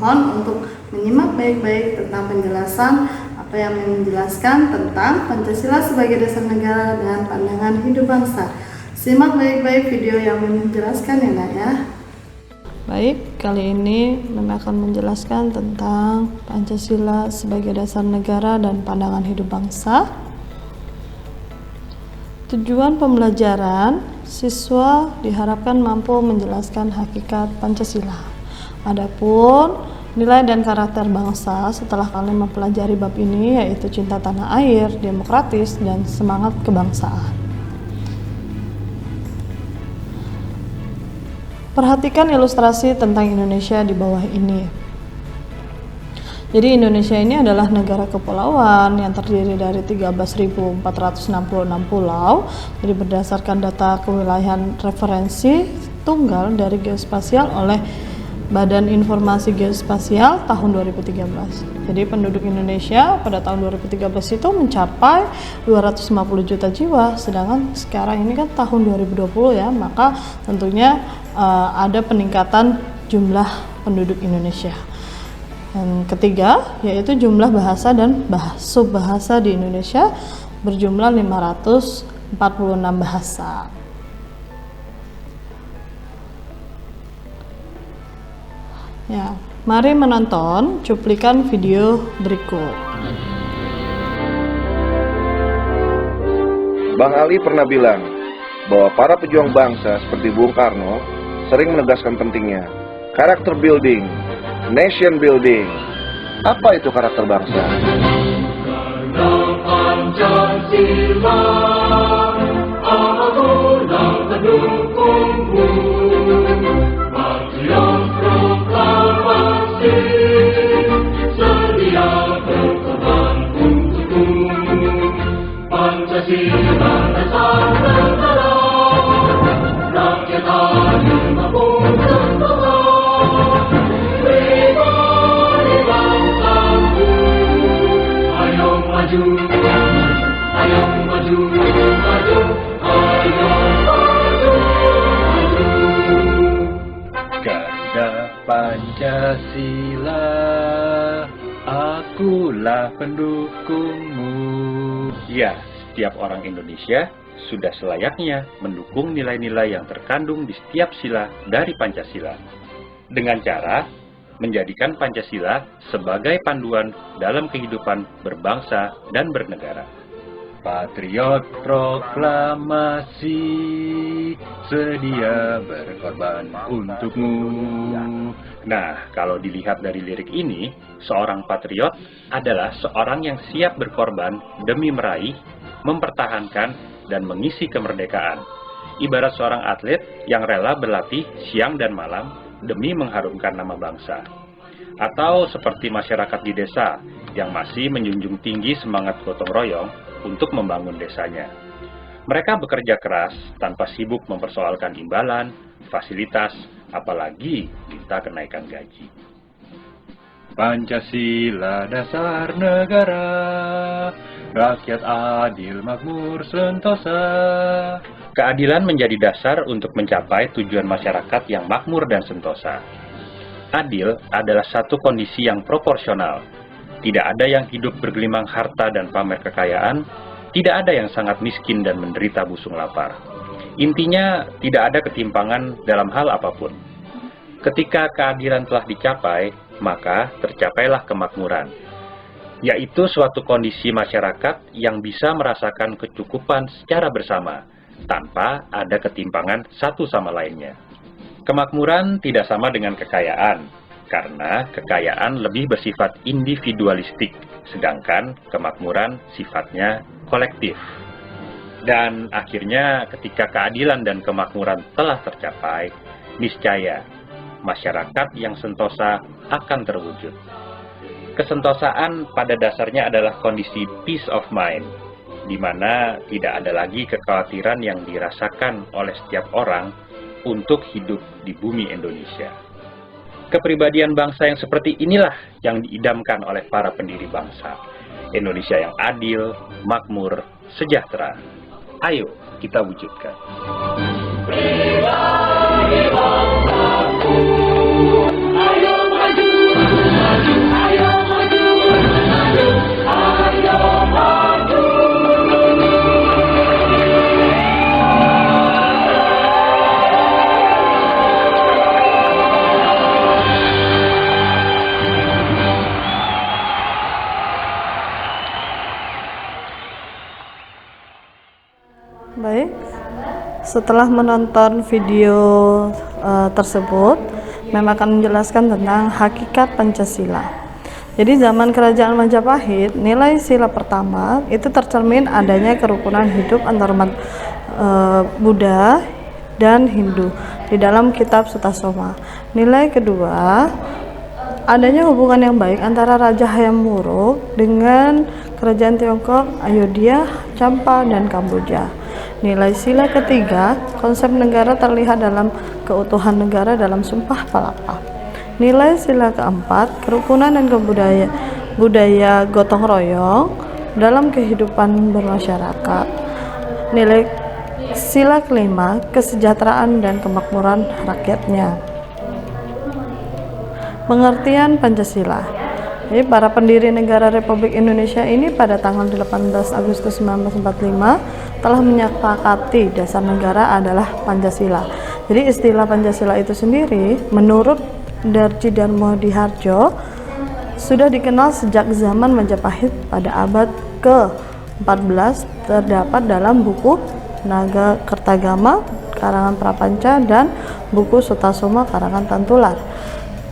Mohon untuk menyimak baik-baik tentang penjelasan apa yang menjelaskan tentang Pancasila sebagai dasar negara dan pandangan hidup bangsa. Simak baik-baik video yang menjelaskan ya Nak ya. Baik, kali ini Meme akan menjelaskan tentang Pancasila sebagai dasar negara dan pandangan hidup bangsa. Tujuan pembelajaran, siswa diharapkan mampu menjelaskan hakikat Pancasila. Adapun nilai dan karakter bangsa setelah kalian mempelajari bab ini yaitu cinta tanah air, demokratis, dan semangat kebangsaan. Perhatikan ilustrasi tentang Indonesia di bawah ini. Jadi Indonesia ini adalah negara kepulauan yang terdiri dari 13.466 pulau. Jadi berdasarkan data kewilayahan referensi tunggal dari geospasial oleh Badan Informasi Geospasial tahun 2013. Jadi penduduk Indonesia pada tahun 2013 itu mencapai 250 juta jiwa, sedangkan sekarang ini kan tahun 2020 ya, maka tentunya ada peningkatan jumlah penduduk Indonesia. Yang ketiga yaitu jumlah bahasa dan subbahasa di Indonesia berjumlah 546 bahasa. Ya, mari menonton cuplikan video berikut. Bang Ali pernah bilang bahwa para pejuang bangsa seperti Bung Karno sering menegaskan pentingnya karakter building, nation building. Apa itu karakter bangsa? Karena Pancasila, akulah pendukungmu. Patriot proklamasi, sedia berkorban untukmu. Pancasila dasar negara, rakyat adil mampu sentosa. Maju, ayo maju, maju, ayo maju, maju. Ganda Pancasila, akulah pendukungmu. Ya, setiap orang Indonesia sudah selayaknya mendukung nilai-nilai yang terkandung di setiap sila dari Pancasila. Dengan cara menjadikan Pancasila sebagai panduan dalam kehidupan berbangsa dan bernegara. Patriot proklamasi, sedia berkorban untukmu. Nah, kalau dilihat dari lirik ini, seorang patriot adalah seorang yang siap berkorban demi meraih, mempertahankan, dan mengisi kemerdekaan. Ibarat seorang atlet yang rela berlatih siang dan malam demi mengharumkan nama bangsa. Atau seperti masyarakat di desa yang masih menjunjung tinggi semangat gotong royong untuk membangun desanya. Mereka bekerja keras tanpa sibuk mempersoalkan imbalan, fasilitas, apalagi minta kenaikan gaji. Pancasila dasar negara, rakyat adil makmur sentosa. Keadilan menjadi dasar untuk mencapai tujuan masyarakat yang makmur dan sentosa. Adil adalah satu kondisi yang proporsional. Tidak ada yang hidup bergelimang harta dan pamer kekayaan, tidak ada yang sangat miskin dan menderita busung lapar. Intinya, tidak ada ketimpangan dalam hal apapun. Ketika keadilan telah dicapai, maka tercapailah kemakmuran, yaitu suatu kondisi masyarakat yang bisa merasakan kecukupan secara bersama, tanpa ada ketimpangan satu sama lainnya. Kemakmuran tidak sama dengan kekayaan, karena kekayaan lebih bersifat individualistik, sedangkan kemakmuran sifatnya kolektif. Dan akhirnya ketika keadilan dan kemakmuran telah tercapai, niscaya masyarakat yang sentosa akan terwujud. Kesentosaan pada dasarnya adalah kondisi peace of mind, di mana tidak ada lagi kekhawatiran yang dirasakan oleh setiap orang untuk hidup di bumi Indonesia. Kepribadian bangsa yang seperti inilah yang diidamkan oleh para pendiri bangsa. Indonesia yang adil, makmur, sejahtera. Ayo kita wujudkan. Pribadi bangsaku, ayo maju. Baik, setelah menonton video tersebut, Mem akan menjelaskan tentang hakikat Pancasila. Jadi zaman kerajaan Majapahit, nilai sila pertama itu tercermin adanya kerukunan hidup antar umat Buddha dan Hindu di dalam kitab Sutasoma. Nilai kedua, adanya hubungan yang baik antara Raja Hayam Wuruk dengan kerajaan Tiongkok, Ayodhya, Champa, dan Kamboja. Nilai sila ketiga, konsep negara terlihat dalam keutuhan negara dalam Sumpah Palapa. Nilai sila keempat, kerukunan dan budaya gotong royong dalam kehidupan bermasyarakat. Nilai sila kelima, kesejahteraan dan kemakmuran rakyatnya. Pengertian Pancasila. Jadi para pendiri negara Republik Indonesia ini pada tanggal 18 Agustus 1945 telah menyepakati dasar negara adalah Pancasila. Jadi istilah Pancasila itu sendiri menurut Darji Darmo Diharjo sudah dikenal sejak zaman Majapahit pada abad ke-14, terdapat dalam buku Naga Kertagama karangan Prapanca dan buku Sutasoma karangan Tantular.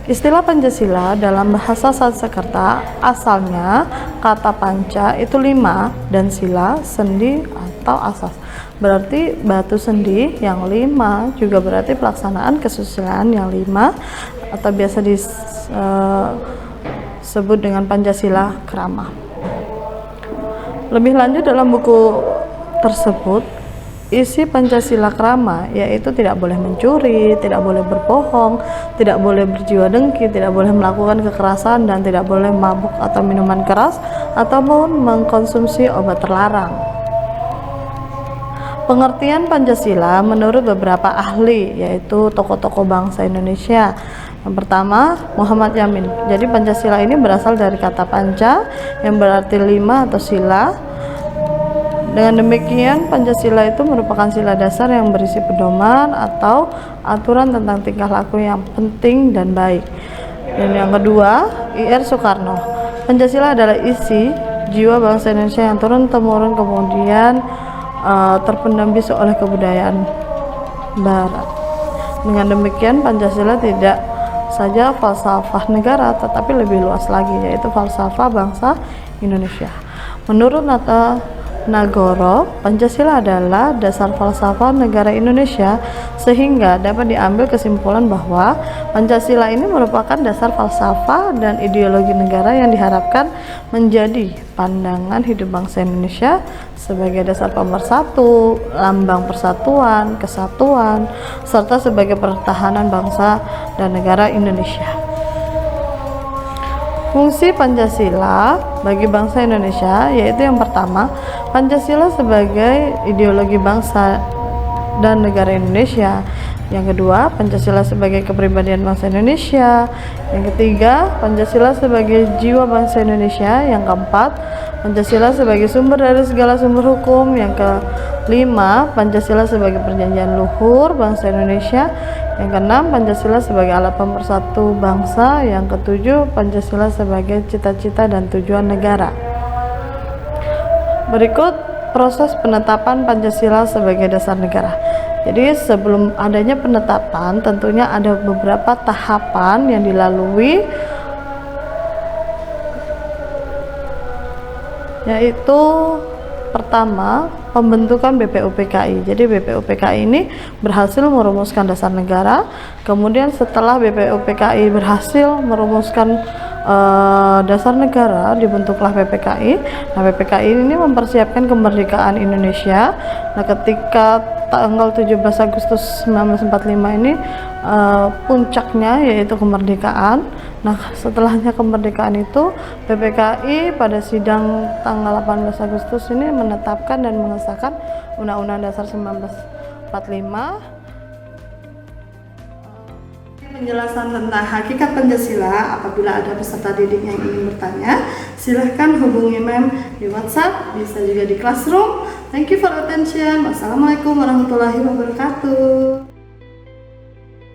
Istilah Pancasila dalam bahasa Sanskerta asalnya kata panca itu 5 dan sila sendi atau asas. Berarti batu sendi yang 5 juga berarti pelaksanaan kesusilaan yang 5 atau biasa disebut dengan Pancasila Krama. Lebih lanjut dalam buku tersebut, isi Pancasila Krama yaitu tidak boleh mencuri, tidak boleh berbohong, tidak boleh berjiwa dengki, tidak boleh melakukan kekerasan, dan tidak boleh mabuk atau minuman keras ataupun mengkonsumsi obat terlarang. Pengertian Pancasila menurut beberapa ahli yaitu tokoh-tokoh bangsa Indonesia. Yang pertama, Muhammad Yamin. Jadi Pancasila ini berasal dari kata panca yang berarti 5 atau sila. Dengan demikian, Pancasila itu merupakan sila dasar yang berisi pedoman atau aturan tentang tingkah laku yang penting dan baik. Dan yang kedua, Ir Soekarno. Pancasila adalah isi jiwa bangsa Indonesia yang turun-temurun kemudian terpendam bisu oleh kebudayaan Barat. Dengan demikian, Pancasila tidak saja falsafah negara, tetapi lebih luas lagi, yaitu falsafah bangsa Indonesia. Menurut Nata Nagoro, Pancasila adalah dasar falsafah negara Indonesia, sehingga dapat diambil kesimpulan bahwa Pancasila ini merupakan dasar falsafah dan ideologi negara yang diharapkan menjadi pandangan hidup bangsa Indonesia sebagai dasar pemersatu, lambang persatuan, kesatuan, serta sebagai pertahanan bangsa dan negara Indonesia. Fungsi Pancasila bagi bangsa Indonesia yaitu yang pertama, Pancasila sebagai ideologi bangsa dan negara Indonesia. Yang kedua, Pancasila sebagai kepribadian bangsa Indonesia. Yang ketiga, Pancasila sebagai jiwa bangsa Indonesia. Yang keempat, Pancasila sebagai sumber dari segala sumber hukum. Yang kelima, Pancasila sebagai perjanjian luhur bangsa Indonesia. Yang keenam, Pancasila sebagai alat pemersatu bangsa. Yang ketujuh, Pancasila sebagai cita-cita dan tujuan negara. Berikut proses penetapan Pancasila sebagai dasar negara. Jadi sebelum adanya penetapan tentunya ada beberapa tahapan yang dilalui, yaitu pertama, pembentukan BPUPKI. Jadi BPUPKI ini berhasil merumuskan dasar negara. Kemudian setelah BPUPKI berhasil merumuskan dasar negara, dibentuklah PPKI. Nah, PPKI ini mempersiapkan kemerdekaan Indonesia. Nah, ketika tanggal 17 Agustus 1945 ini puncaknya yaitu kemerdekaan. Nah, setelahnya kemerdekaan itu PPKI pada sidang tanggal 18 Agustus ini menetapkan dan mengesahkan Undang-Undang Dasar 1945. Penjelasan tentang hakikat Pancasila. Apabila ada peserta didik yang ingin bertanya, silahkan hubungi Mem di WhatsApp, bisa juga di Classroom. Thank you for attention. Wassalamualaikum warahmatullahi wabarakatuh.